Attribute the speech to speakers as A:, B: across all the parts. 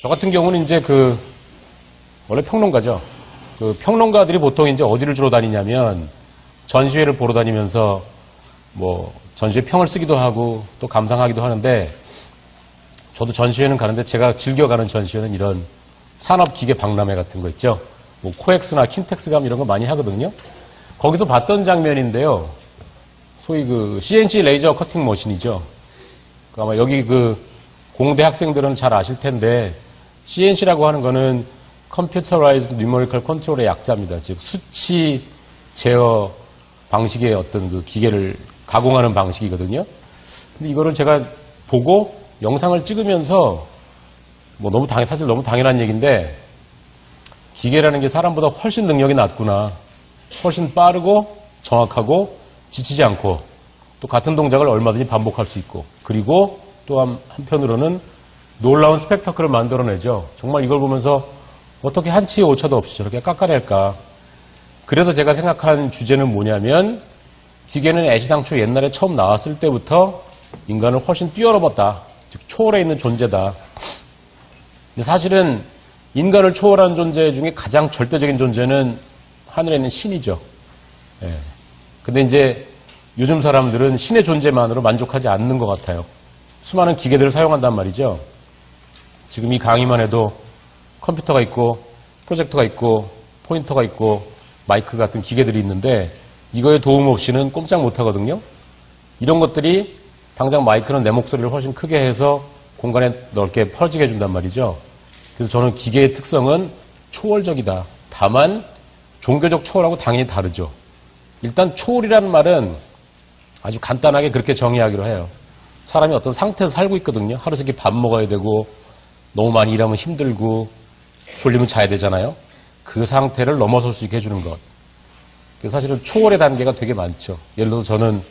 A: 저 같은 경우는 이제 원래 평론가죠. 평론가들이 보통 이제 어디를 주로 다니냐면 전시회를 보러 다니면서 뭐 전시회 평을 쓰기도 하고 또 감상하기도 하는데 저도 전시회는 가는데 제가 즐겨가는 전시회는 이런 산업기계 박람회 같은 거 있죠. 뭐 코엑스나 킨텍스 가면 이런 거 많이 하거든요. 거기서 봤던 장면인데요. 소위 CNC 레이저 커팅 머신이죠. 아마 여기 공대 학생들은 잘 아실 텐데 CNC라고 하는 거는 Computerized Numerical Control의 약자입니다. 즉 수치 제어 방식의 어떤 기계를 가공하는 방식이거든요. 근데 이거를 제가 보고 영상을 찍으면서 사실 너무 당연한 얘기인데 기계라는 게 사람보다 훨씬 능력이 낮구나. 훨씬 빠르고 정확하고 지치지 않고 또 같은 동작을 얼마든지 반복할 수 있고 그리고 또 한편으로는 놀라운 스펙터클을 만들어내죠. 정말 이걸 보면서 어떻게 한치의 오차도 없이 저렇게 깎아낼까. 그래서 제가 생각한 주제는 뭐냐면 기계는 애시당초 옛날에 처음 나왔을 때부터 인간을 훨씬 뛰어넘었다. 즉 초월해 있는 존재다. 근데 사실은 인간을 초월한 존재 중에 가장 절대적인 존재는 하늘에 있는 신이죠. 예. 근데 이제 요즘 사람들은 신의 존재만으로 만족하지 않는 것 같아요. 수많은 기계들을 사용한단 말이죠. 지금 이 강의만 해도 컴퓨터가 있고 프로젝터가 있고 포인터가 있고 마이크 같은 기계들이 있는데 이거에 도움 없이는 꼼짝 못 하거든요. 이런 것들이 당장 마이크는 내 목소리를 훨씬 크게 해서 공간에 넓게 퍼지게 해준단 말이죠. 그래서 저는 기계의 특성은 초월적이다. 다만 종교적 초월하고 당연히 다르죠. 일단 초월이라는 말은 아주 간단하게 그렇게 정의하기로 해요. 사람이 어떤 상태에서 살고 있거든요. 하루 세끼 밥 먹어야 되고 너무 많이 일하면 힘들고 졸리면 자야 되잖아요. 그 상태를 넘어설 수 있게 해주는 것. 그래서 사실은 초월의 단계가 되게 많죠. 예를 들어서 저는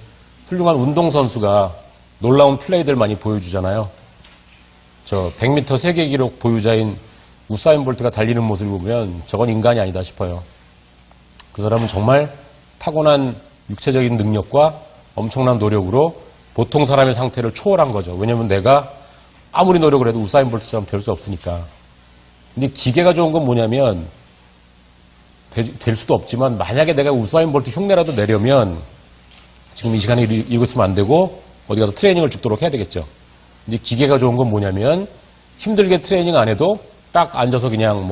A: 훌륭한 운동선수가 놀라운 플레이들 많이 보여주잖아요. 저 100m 세계 기록 보유자인 우사인 볼트가 달리는 모습을 보면 저건 인간이 아니다 싶어요. 그 사람은 정말 타고난 육체적인 능력과 엄청난 노력으로 보통 사람의 상태를 초월한 거죠. 왜냐하면 내가 아무리 노력을 해도 우사인 볼트처럼 될 수 없으니까. 근데 기계가 좋은 건 뭐냐면 될 수도 없지만 만약에 내가 우사인 볼트 흉내라도 내려면 지금 이 시간에 이러고 있으면 안 되고 어디 가서 트레이닝을 죽도록 해야 되겠죠. 근데 기계가 좋은 건 뭐냐면 힘들게 트레이닝 안 해도 딱 앉아서 그냥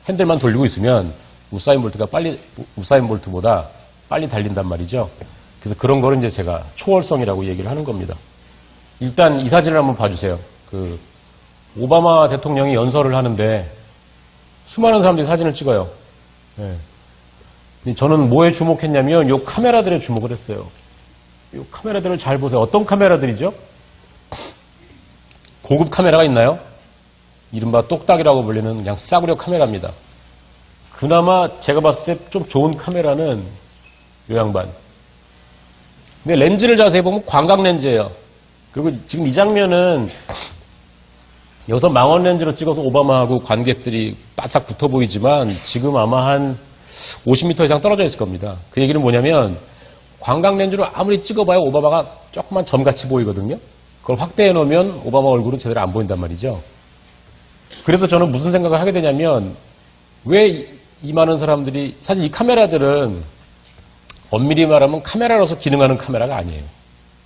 A: 핸들만 돌리고 있으면 우사인 볼트보다 빨리 달린단 말이죠. 그래서 그런 거를 이제 제가 초월성이라고 얘기를 하는 겁니다. 일단 이 사진을 한번 봐주세요. 오바마 대통령이 연설을 하는데 수많은 사람들이 사진을 찍어요. 네. 저는 뭐에 주목했냐면 요 카메라들에 주목을 했어요. 요 카메라들을 잘 보세요. 어떤 카메라들이죠? 고급 카메라가 있나요? 이른바 똑딱이라고 불리는 그냥 싸구려 카메라입니다. 그나마 제가 봤을 때 좀 좋은 카메라는 요 양반. 근데 렌즈를 자세히 보면 광각 렌즈예요. 그리고 지금 이 장면은 여기서 망원 렌즈로 찍어서 오바마하고 관객들이 바짝 붙어 보이지만 지금 아마 한 50m 이상 떨어져 있을 겁니다. 그 얘기는 뭐냐면 광각 렌즈로 아무리 찍어봐야 오바마가 조그만 점같이 보이거든요. 그걸 확대해 놓으면 오바마 얼굴은 제대로 안 보인단 말이죠. 그래서 저는 무슨 생각을 하게 되냐면 왜 이 많은 사람들이 사실 이 카메라들은 엄밀히 말하면 카메라로서 기능하는 카메라가 아니에요.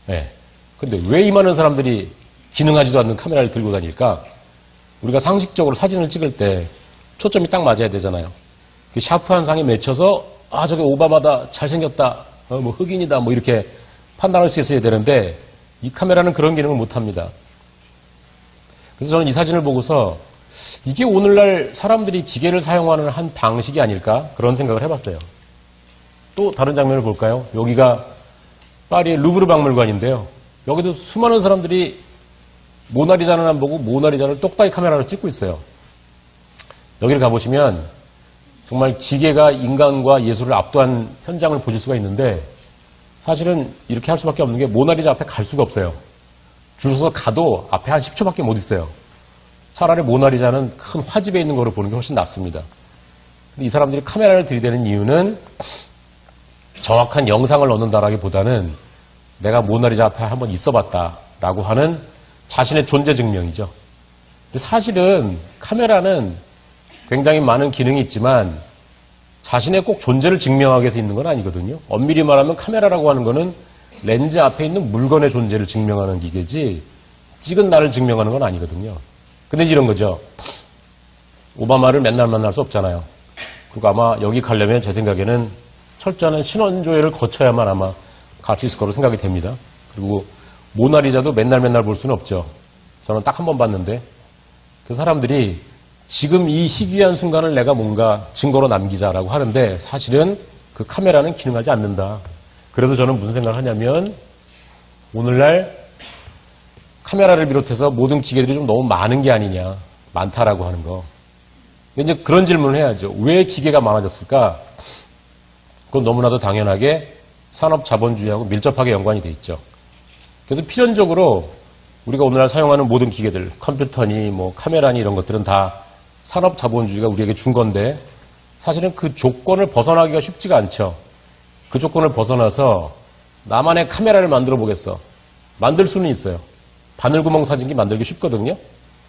A: 네. 근데 왜 이 많은 사람들이 기능하지도 않는 카메라를 들고 다닐까? 우리가 상식적으로 사진을 찍을 때 초점이 딱 맞아야 되잖아요. 그 샤프한 상에 맺혀서 저게 오바마다 잘생겼다 흑인이다 이렇게 판단할 수 있어야 되는데 이 카메라는 그런 기능을 못합니다. 그래서 저는 이 사진을 보고서 이게 오늘날 사람들이 기계를 사용하는 한 방식이 아닐까 그런 생각을 해봤어요. 또 다른 장면을 볼까요? 여기가 파리의 루브르 박물관인데요. 여기도 수많은 사람들이 모나리자는 안 보고 모나리자를 똑딱이 카메라로 찍고 있어요. 여기를 가보시면 정말 기계가 인간과 예술을 압도한 현장을 보실 수가 있는데 사실은 이렇게 할 수밖에 없는 게 모나리자 앞에 갈 수가 없어요. 줄 서서 가도 앞에 한 10초밖에 못 있어요. 차라리 모나리자는 큰 화집에 있는 거로 보는 게 훨씬 낫습니다. 근데 이 사람들이 카메라를 들이대는 이유는 정확한 영상을 얻는다라기보다는 내가 모나리자 앞에 한번 있어봤다라고 하는 자신의 존재 증명이죠. 근데 사실은 카메라는 굉장히 많은 기능이 있지만 자신의 꼭 존재를 증명하기 위해서 있는 건 아니거든요. 엄밀히 말하면 카메라라고 하는 거는 렌즈 앞에 있는 물건의 존재를 증명하는 기계지 찍은 나를 증명하는 건 아니거든요. 근데 이런 거죠. 오바마를 맨날 만날 수 없잖아요. 그리고 아마 여기 가려면 제 생각에는 철저한 신원조회를 거쳐야만 아마 갈 수 있을 거로 생각이 됩니다. 그리고 모나리자도 맨날 볼 수는 없죠. 저는 딱 한 번 봤는데 그 사람들이 지금 이 희귀한 순간을 내가 뭔가 증거로 남기자라고 하는데 사실은 그 카메라는 기능하지 않는다. 그래서 저는 무슨 생각을 하냐면 오늘날 카메라를 비롯해서 모든 기계들이 좀 너무 많은 게 아니냐. 많다라고 하는 거. 이제 그런 질문을 해야죠. 왜 기계가 많아졌을까? 그건 너무나도 당연하게 산업 자본주의하고 밀접하게 연관이 돼 있죠. 그래서 필연적으로 우리가 오늘날 사용하는 모든 기계들, 컴퓨터니 뭐 카메라니 이런 것들은 다 산업 자본주의가 우리에게 준 건데 사실은 그 조건을 벗어나기가 쉽지가 않죠. 그 조건을 벗어나서 나만의 카메라를 만들어 보겠어. 만들 수는 있어요. 바늘구멍 사진기 만들기 쉽거든요.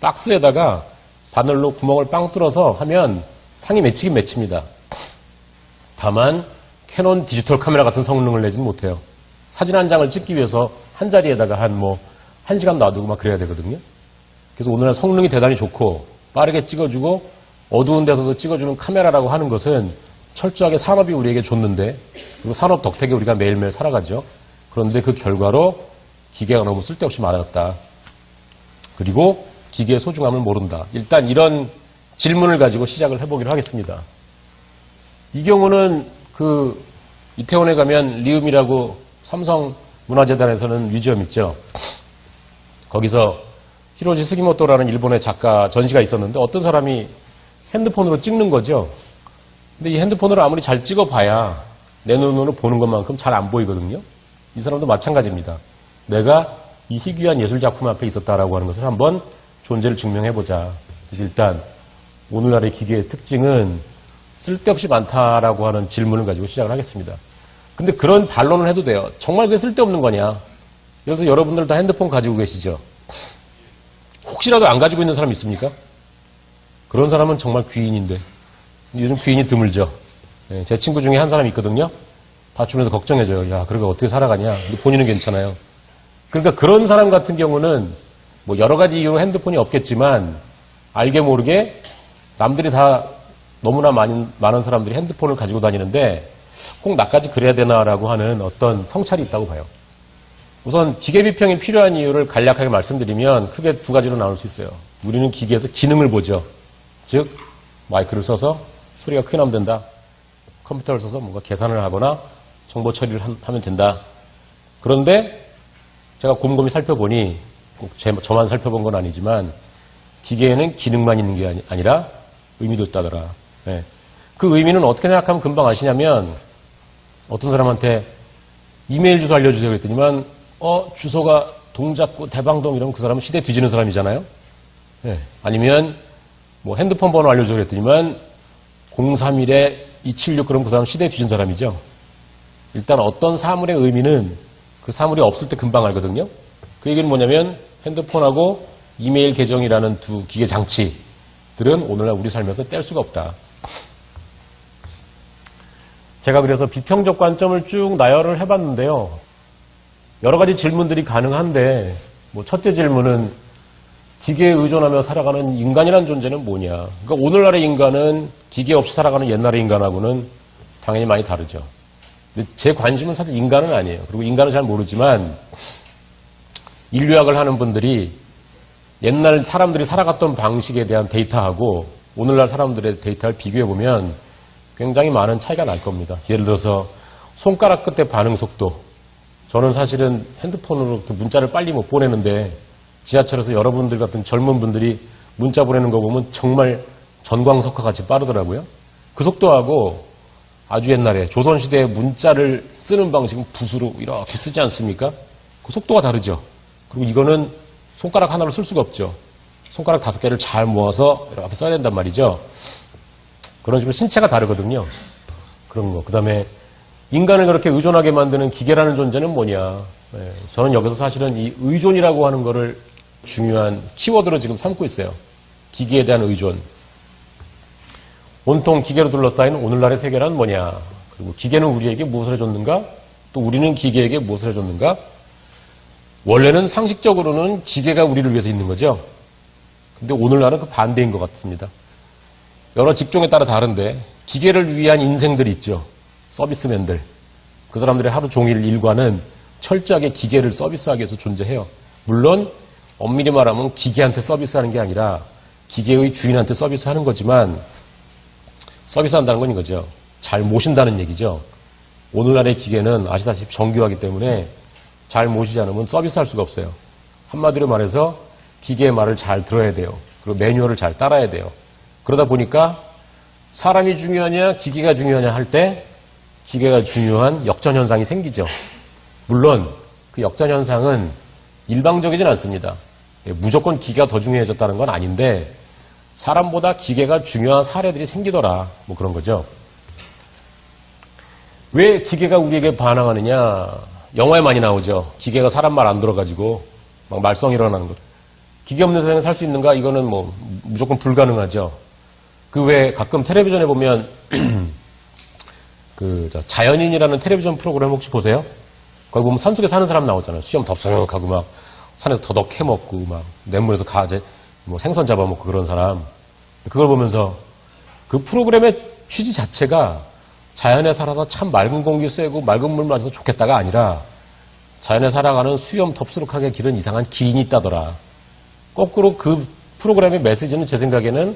A: 박스에다가 바늘로 구멍을 빵 뚫어서 하면 상이 맺히긴 맺힙니다. 다만 캐논 디지털 카메라 같은 성능을 내지는 못해요. 사진 한 장을 찍기 위해서 한 자리에다가 한 시간 놔두고 막 그래야 되거든요. 그래서 오늘날 성능이 대단히 좋고 빠르게 찍어주고 어두운 데서도 찍어주는 카메라라고 하는 것은 철저하게 산업이 우리에게 줬는데 그리고 산업 덕택에 우리가 매일매일 살아가죠. 그런데 그 결과로 기계가 너무 쓸데없이 많았다. 그리고 기계의 소중함을 모른다. 일단 이런 질문을 가지고 시작을 해보기로 하겠습니다. 이 경우는 이태원에 가면 리움이라고 삼성 문화재단에서는 뮤지엄 있죠. 거기서 히로지 스기모토라는 일본의 작가 전시가 있었는데 어떤 사람이 핸드폰으로 찍는 거죠. 근데 이 핸드폰으로 아무리 잘 찍어봐야 내 눈으로 보는 것만큼 잘 안 보이거든요. 이 사람도 마찬가지입니다. 내가 이 희귀한 예술작품 앞에 있었다라고 하는 것을 한번 존재를 증명해보자. 일단 오늘날의 기계의 특징은 쓸데없이 많다라고 하는 질문을 가지고 시작을 하겠습니다. 근데 그런 반론을 해도 돼요. 정말 그게 쓸데없는 거냐? 예를 들어 여러분들 다 핸드폰 가지고 계시죠? 혹시라도 안 가지고 있는 사람 있습니까? 그런 사람은 정말 귀인인데 요즘 귀인이 드물죠. 제 친구 중에 한 사람이 있거든요. 다주면서 걱정해줘요. 야, 그러니까 어떻게 살아가냐? 근데 본인은 괜찮아요. 그러니까 그런 사람 같은 경우는 뭐 여러 가지 이유로 핸드폰이 없겠지만 알게 모르게 남들이 다 너무나 많은 사람들이 핸드폰을 가지고 다니는데 꼭 나까지 그래야 되나라고 하는 어떤 성찰이 있다고 봐요. 우선 기계 비평이 필요한 이유를 간략하게 말씀드리면 크게 두 가지로 나눌 수 있어요. 우리는 기계에서 기능을 보죠. 즉 마이크를 써서 소리가 크게 나면 된다. 컴퓨터를 써서 뭔가 계산을 하거나 정보 처리를 하면 된다. 그런데 제가 곰곰이 살펴보니 꼭 저만 살펴본 건 아니지만 기계에는 기능만 있는 게 아니라 의미도 있다더라. 네. 그 의미는 어떻게 생각하면 금방 아시냐면 어떤 사람한테 이메일 주소 알려주세요 그랬더니만 주소가 동작구 대방동 이러면 그 사람은 시대 뒤지는 사람이잖아요. 네. 아니면 뭐 핸드폰 번호 알려주세요 그랬더니만 031-276 그럼 그 사람은 시대 뒤진 사람이죠. 일단 어떤 사물의 의미는 그 사물이 없을 때 금방 알거든요. 그 얘기는 뭐냐면 핸드폰하고 이메일 계정이라는 두 기계 장치들은 오늘날 우리 삶에서 뗄 수가 없다. 제가 그래서 비평적 관점을 쭉 나열을 해봤는데요. 여러 가지 질문들이 가능한데 뭐 첫째 질문은 기계에 의존하며 살아가는 인간이라는 존재는 뭐냐. 그러니까 오늘날의 인간은 기계 없이 살아가는 옛날의 인간하고는 당연히 많이 다르죠. 근데 제 관심은 사실 인간은 아니에요. 그리고 인간은 잘 모르지만 인류학을 하는 분들이 옛날 사람들이 살아갔던 방식에 대한 데이터하고 오늘날 사람들의 데이터를 비교해보면 굉장히 많은 차이가 날 겁니다. 예를 들어서 손가락 끝의 반응 속도. 저는 사실은 핸드폰으로 문자를 빨리 못 보내는데 지하철에서 여러분들 같은 젊은 분들이 문자 보내는 거 보면 정말 전광석화 같이 빠르더라고요. 그 속도하고 아주 옛날에 조선시대에 문자를 쓰는 방식은 붓으로 이렇게 쓰지 않습니까? 그 속도가 다르죠. 그리고 이거는 손가락 하나로 쓸 수가 없죠. 손가락 5개를 잘 모아서 이렇게 써야 된단 말이죠. 그런 식으로 신체가 다르거든요. 그런 거. 그 다음에 인간을 그렇게 의존하게 만드는 기계라는 존재는 뭐냐. 저는 여기서 사실은 이 의존이라고 하는 거를 중요한 키워드로 지금 삼고 있어요. 기계에 대한 의존. 온통 기계로 둘러싸인 오늘날의 세계란 뭐냐? 그리고 기계는 우리에게 무엇을 해줬는가? 또 우리는 기계에게 무엇을 해줬는가? 원래는 상식적으로는 기계가 우리를 위해서 있는 거죠. 근데 오늘날은 그 반대인 것 같습니다. 여러 직종에 따라 다른데 기계를 위한 인생들이 있죠. 서비스맨들. 그 사람들의 하루 종일 일과는 철저하게 기계를 서비스하기 위해서 존재해요. 물론 엄밀히 말하면 기계한테 서비스하는 게 아니라 기계의 주인한테 서비스하는 거지만 서비스한다는 건 이거죠. 잘 모신다는 얘기죠. 오늘날의 기계는 아시다시피 정교하기 때문에 잘 모시지 않으면 서비스할 수가 없어요. 한마디로 말해서 기계의 말을 잘 들어야 돼요. 그리고 매뉴얼을 잘 따라야 돼요. 그러다 보니까 사람이 중요하냐 기계가 중요하냐 할 때 기계가 중요한 역전현상이 생기죠. 물론 그 역전현상은 일방적이진 않습니다. 무조건 기계가 더 중요해졌다는 건 아닌데 사람보다 기계가 중요한 사례들이 생기더라. 뭐 그런 거죠. 왜 기계가 우리에게 반항하느냐. 영화에 많이 나오죠. 기계가 사람 말 안 들어가지고 막 말썽 일어나는 것. 기계 없는 세상에 살 수 있는가? 이거는 뭐 무조건 불가능하죠. 그 외에 가끔 텔레비전에 보면 자연인이라는 텔레비전 프로그램 혹시 보세요? 거기 보면 산속에 사는 사람 나오잖아요. 수염 덥석하고 막 산에서 더덕 해먹고 막 냇물에서 가재 뭐 생선 잡아먹고 그런 사람. 그걸 보면서 그 프로그램의 취지 자체가 자연에 살아서 참 맑은 공기 쐬고 맑은 물 마셔서 좋겠다가 아니라 자연에 살아가는 수염 덥수룩하게 기른 이상한 기인이 있다더라. 거꾸로 그 프로그램의 메시지는 제 생각에는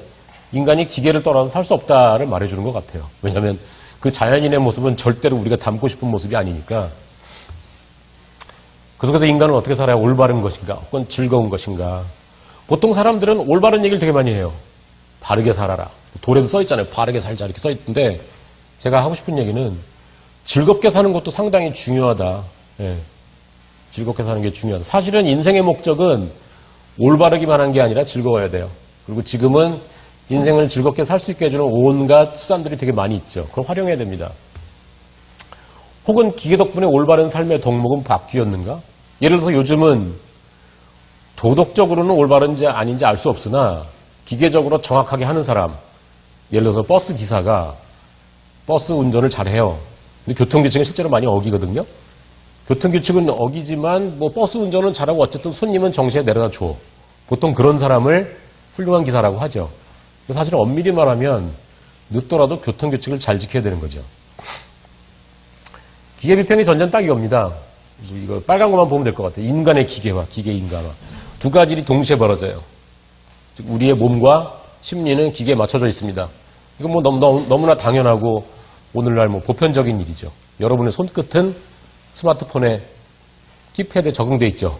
A: 인간이 기계를 떠나서 살 수 없다를 말해주는 것 같아요. 왜냐하면 그 자연인의 모습은 절대로 우리가 닮고 싶은 모습이 아니니까. 그 속에서 인간은 어떻게 살아야 올바른 것인가 혹은 즐거운 것인가. 보통 사람들은 올바른 얘기를 되게 많이 해요. 바르게 살아라. 돌에도 써있잖아요. 바르게 살자 이렇게 써있는데 제가 하고 싶은 얘기는 즐겁게 사는 것도 상당히 중요하다. 예. 즐겁게 사는 게 중요하다. 사실은 인생의 목적은 올바르기만 한 게 아니라 즐거워야 돼요. 그리고 지금은 인생을 즐겁게 살 수 있게 해주는 온갖 수단들이 되게 많이 있죠. 그걸 활용해야 됩니다. 혹은 기계 덕분에 올바른 삶의 덕목은 바뀌었는가? 예를 들어서 요즘은 도덕적으로는 올바른지 아닌지 알 수 없으나 기계적으로 정확하게 하는 사람, 예를 들어서 버스 기사가 버스 운전을 잘해요. 근데 교통규칙은 실제로 많이 어기거든요. 교통규칙은 어기지만 뭐 버스 운전은 잘하고 어쨌든 손님은 정시에 내려다 줘. 보통 그런 사람을 훌륭한 기사라고 하죠. 사실은 엄밀히 말하면 늦더라도 교통규칙을 잘 지켜야 되는 거죠. 기계비평의 전제는 딱 이겁니다. 이거 빨간 것만 보면 될 것 같아요. 인간의 기계화, 기계 인간화. 두 가지 일이 동시에 벌어져요. 즉 우리의 몸과 심리는 기계에 맞춰져 있습니다. 이건 뭐 너무나 당연하고 오늘날 뭐 보편적인 일이죠. 여러분의 손끝은 스마트폰에 키패드에 적응돼 있죠.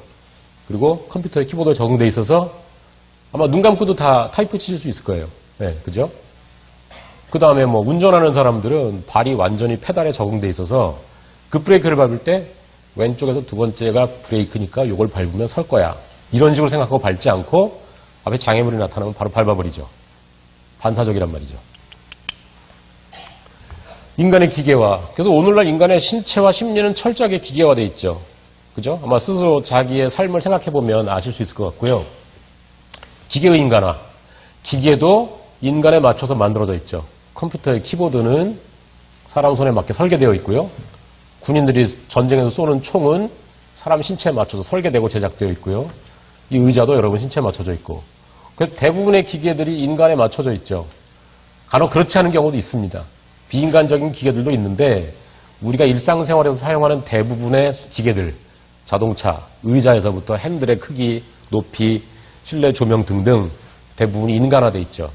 A: 그리고 컴퓨터에 키보드에 적응돼 있어서 아마 눈 감고도 다 타이프 치실 수 있을 거예요. 네, 그죠? 그 다음에 뭐 운전하는 사람들은 발이 완전히 페달에 적응돼 있어서 급브레이크를 밟을 때 왼쪽에서 두 번째가 브레이크니까 이걸 밟으면 설 거야. 이런 식으로 생각하고 밟지 않고 앞에 장애물이 나타나면 바로 밟아버리죠. 반사적이란 말이죠. 인간의 기계화. 그래서 오늘날 인간의 신체와 심리는 철저하게 기계화되어 있죠. 그죠? 아마 스스로 자기의 삶을 생각해보면 아실 수 있을 것 같고요. 기계의 인간화. 기계도 인간에 맞춰서 만들어져 있죠. 컴퓨터의 키보드는 사람 손에 맞게 설계되어 있고요. 군인들이 전쟁에서 쏘는 총은 사람 신체에 맞춰서 설계되고 제작되어 있고요. 이 의자도 여러분 신체에 맞춰져 있고. 그래서 대부분의 기계들이 인간에 맞춰져 있죠. 간혹 그렇지 않은 경우도 있습니다. 비인간적인 기계들도 있는데 우리가 일상생활에서 사용하는 대부분의 기계들, 자동차, 의자에서부터 핸들의 크기, 높이, 실내 조명 등등 대부분이 인간화되어 있죠.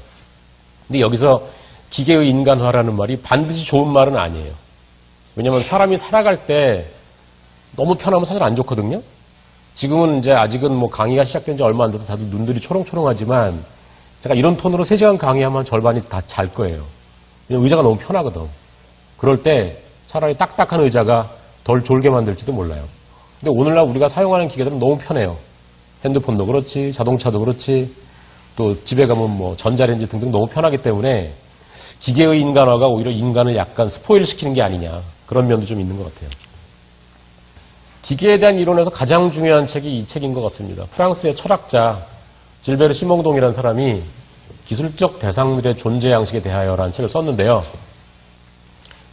A: 근데 여기서 기계의 인간화라는 말이 반드시 좋은 말은 아니에요. 왜냐하면 사람이 살아갈 때 너무 편하면 사실 안 좋거든요. 지금은 이제 아직은 뭐 강의가 시작된 지 얼마 안 돼서 다들 눈들이 초롱초롱하지만 제가 이런 톤으로 3시간 강의하면 절반이 다 잘 거예요. 의자가 너무 편하거든. 그럴 때 차라리 딱딱한 의자가 덜 졸게 만들지도 몰라요. 근데 오늘날 우리가 사용하는 기계들은 너무 편해요. 핸드폰도 그렇지, 자동차도 그렇지, 또 집에 가면 뭐 전자레인지 등등 너무 편하기 때문에 기계의 인간화가 오히려 인간을 약간 스포일 시키는 게 아니냐. 그런 면도 좀 있는 것 같아요. 기계에 대한 이론에서 가장 중요한 책이 이 책인 것 같습니다. 프랑스의 철학자 질베르 시몽동이라는 사람이 기술적 대상들의 존재 양식에 대하여라는 책을 썼는데요.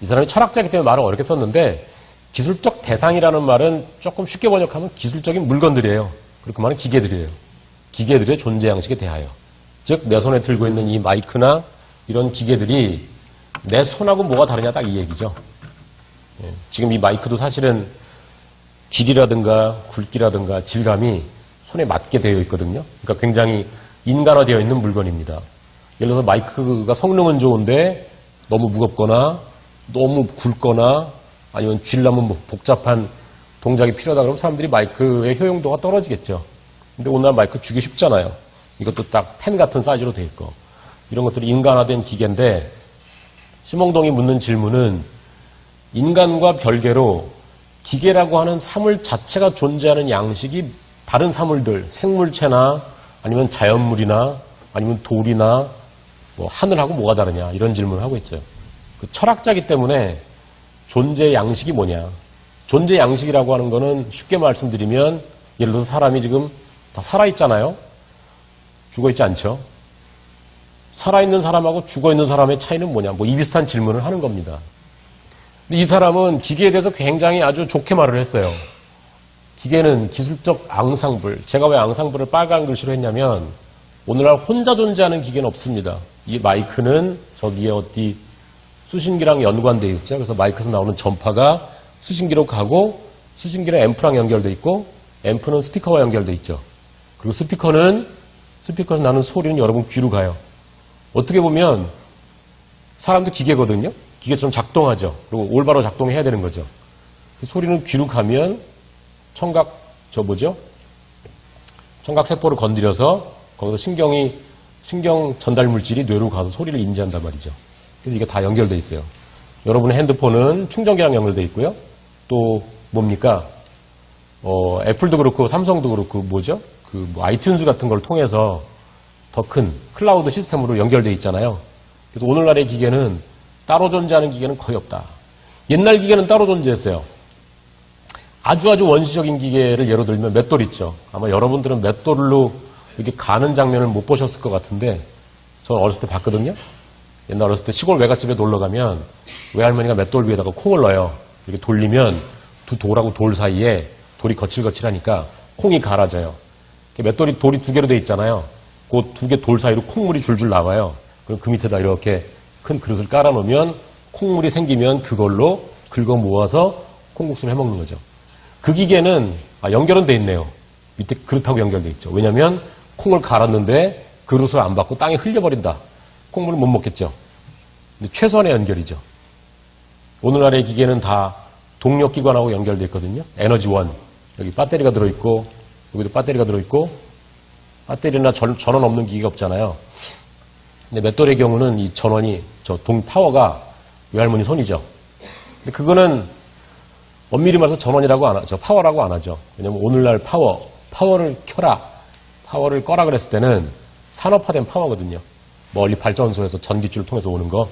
A: 이 사람이 철학자이기 때문에 말을 어렵게 썼는데 기술적 대상이라는 말은 조금 쉽게 번역하면 기술적인 물건들이에요. 그렇게 말하면 기계들이에요. 기계들의 존재 양식에 대하여. 즉 내 손에 들고 있는 이 마이크나 이런 기계들이 내 손하고 뭐가 다르냐 딱 이 얘기죠. 지금 이 마이크도 사실은 길이라든가 굵기라든가 질감이 손에 맞게 되어 있거든요. 그러니까 굉장히 인간화되어 있는 물건입니다. 예를 들어서 마이크가 성능은 좋은데 너무 무겁거나 너무 굵거나 아니면 쥐려면 복잡한 동작이 필요하다 그러면 사람들이 마이크의 효용도가 떨어지겠죠. 근데 오늘날 마이크 쥐기 쉽잖아요. 이것도 딱 펜 같은 사이즈로 돼 있고 이런 것들이 인간화된 기계인데 심홍동이 묻는 질문은 인간과 별개로 기계라고 하는 사물 자체가 존재하는 양식이 다른 사물들, 생물체나 아니면 자연물이나 아니면 돌이나 뭐 하늘하고 뭐가 다르냐 이런 질문을 하고 있죠. 그 철학자이기 때문에 존재 양식이 뭐냐. 존재 양식이라고 하는 거는 쉽게 말씀드리면 예를 들어서 사람이 지금 다 살아있잖아요. 죽어있지 않죠. 살아있는 사람하고 죽어있는 사람의 차이는 뭐냐. 뭐 이 비슷한 질문을 하는 겁니다. 근데 이 사람은 기계에 대해서 굉장히 아주 좋게 말을 했어요. 기계는 기술적 앙상블. 제가 왜 앙상블을 빨간 글씨로 했냐면 오늘날 혼자 존재하는 기계는 없습니다. 이 마이크는 저기에 어디 수신기랑 연관되어 있죠. 그래서 마이크에서 나오는 전파가 수신기로 가고 수신기는 앰프랑 연결되어 있고 앰프는 스피커와 연결되어 있죠. 그리고 스피커에서 나는 소리는 여러분 귀로 가요. 어떻게 보면 사람도 기계거든요. 기계처럼 작동하죠. 그리고 올바로 작동해야 되는 거죠. 그 소리는 귀로 가면 청각 세포를 건드려서 거기서 신경 전달 물질이 뇌로 가서 소리를 인지한단 말이죠. 그래서 이게 다 연결돼 있어요. 여러분의 핸드폰은 충전기랑 연결돼 있고요. 또 뭡니까? 애플도 그렇고 삼성도 그렇고 뭐죠? 아이튠즈 같은 걸 통해서 더 큰 클라우드 시스템으로 연결돼 있잖아요. 그래서 오늘날의 기계는 따로 존재하는 기계는 거의 없다. 옛날 기계는 따로 존재했어요. 아주 원시적인 기계를 예로 들면 맷돌 있죠. 아마 여러분들은 맷돌로 이렇게 가는 장면을 못 보셨을 것 같은데 저는 어렸을 때 봤거든요. 옛날 어렸을 때 시골 외갓집에 놀러 가면 외할머니가 맷돌 위에다가 콩을 넣어요. 이렇게 돌리면 두 돌하고 돌 사이에 돌이 거칠거칠하니까 콩이 갈아져요. 맷돌이 돌이 두 개로 돼 있잖아요. 그 두 개 돌 사이로 콩물이 줄줄 나와요. 그럼 그 밑에다 이렇게 큰 그릇을 깔아놓으면 콩물이 생기면 그걸로 긁어 모아서 콩국수를 해먹는 거죠. 그 기계는 연결은 돼 있네요. 밑에 그릇하고 연결돼 있죠. 왜냐하면 콩을 갈았는데 그릇을 안 받고 땅에 흘려버린다. 콩물을 못 먹겠죠. 근데 최소한의 연결이죠. 오늘날의 기계는 다 동력기관하고 연결돼 있거든요. 에너지원. 여기 배터리가 들어있고 여기도 배터리가 들어있고 배터리나 전원 없는 기계가 없잖아요. 근데 맷돌의 경우는 이 전원이 파워가 외할머니 손이죠. 근데 그거는 엄밀히 말해서 전원이라고 안 하죠. 파워라고 안 하죠. 왜냐면 오늘날 파워를 켜라, 파워를 꺼라 그랬을 때는 산업화된 파워거든요. 멀리 발전소에서 전기줄을 통해서 오는 거.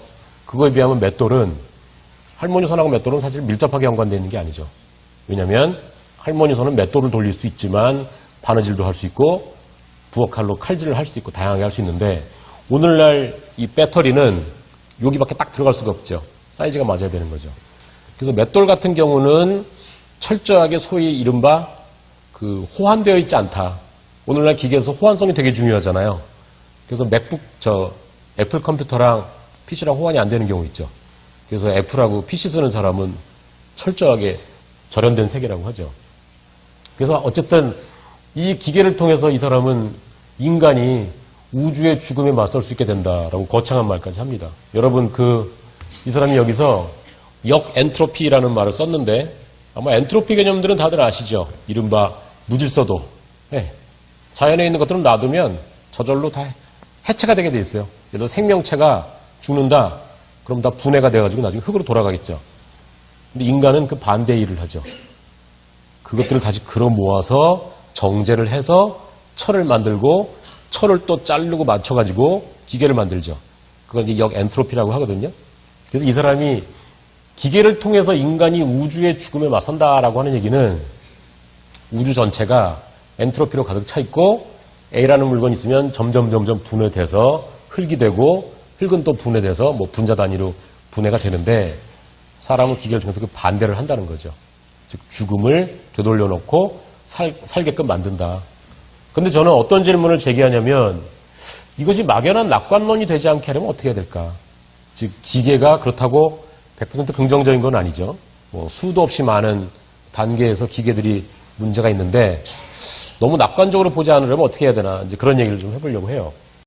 A: 그거에 비하면 맷돌은 할머니 손하고 맷돌은 사실 밀접하게 연관되어 있는 게 아니죠. 왜냐면 할머니 손은 맷돌을 돌릴 수 있지만 바느질도 할 수 있고 부엌칼로 칼질을 할 수도 있고 다양하게 할 수 있는데 오늘날 이 배터리는 여기밖에 딱 들어갈 수가 없죠. 사이즈가 맞아야 되는 거죠. 그래서 맷돌 같은 경우는 철저하게 소위 이른바 호환되어 있지 않다. 오늘날 기계에서 호환성이 되게 중요하잖아요. 그래서 애플 컴퓨터랑 PC랑 호환이 안 되는 경우 있죠. 그래서 애플하고 PC 쓰는 사람은 철저하게 절연된 세계라고 하죠. 그래서 어쨌든 이 기계를 통해서 이 사람은 인간이 우주의 죽음에 맞설 수 있게 된다라고 거창한 말까지 합니다. 여러분 이 사람이 여기서 역엔트로피라는 말을 썼는데 아마 엔트로피 개념들은 다들 아시죠? 이른바 무질서도. 네. 자연에 있는 것들은 놔두면 저절로 다 해체가 되게 돼 있어요. 예를 들어 생명체가 죽는다. 그럼 다 분해가 돼가지고 나중에 흙으로 돌아가겠죠. 근데 인간은 그 반대의 일을 하죠. 그것들을 다시 끌어 모아서 정제를 해서 철을 만들고 철을 또 자르고 맞춰가지고 기계를 만들죠. 그건 이제 역엔트로피라고 하거든요. 그래서 이 사람이 기계를 통해서 인간이 우주의 죽음에 맞선다라고 하는 얘기는 우주 전체가 엔트로피로 가득 차 있고 A라는 물건이 있으면 점점 분해돼서 흙이 되고 흙은 또 분해돼서 뭐 분자 단위로 분해가 되는데 사람은 기계를 통해서 그 반대를 한다는 거죠. 즉 죽음을 되돌려 놓고 살게끔 만든다. 근데 저는 어떤 질문을 제기하냐면 이것이 막연한 낙관론이 되지 않게 하려면 어떻게 해야 될까? 즉 기계가 그렇다고 100% 긍정적인 건 아니죠. 뭐 수도 없이 많은 단계에서 기계들이 문제가 있는데 너무 낙관적으로 보지 않으려면 어떻게 해야 되나 이제 그런 얘기를 좀 해보려고 해요.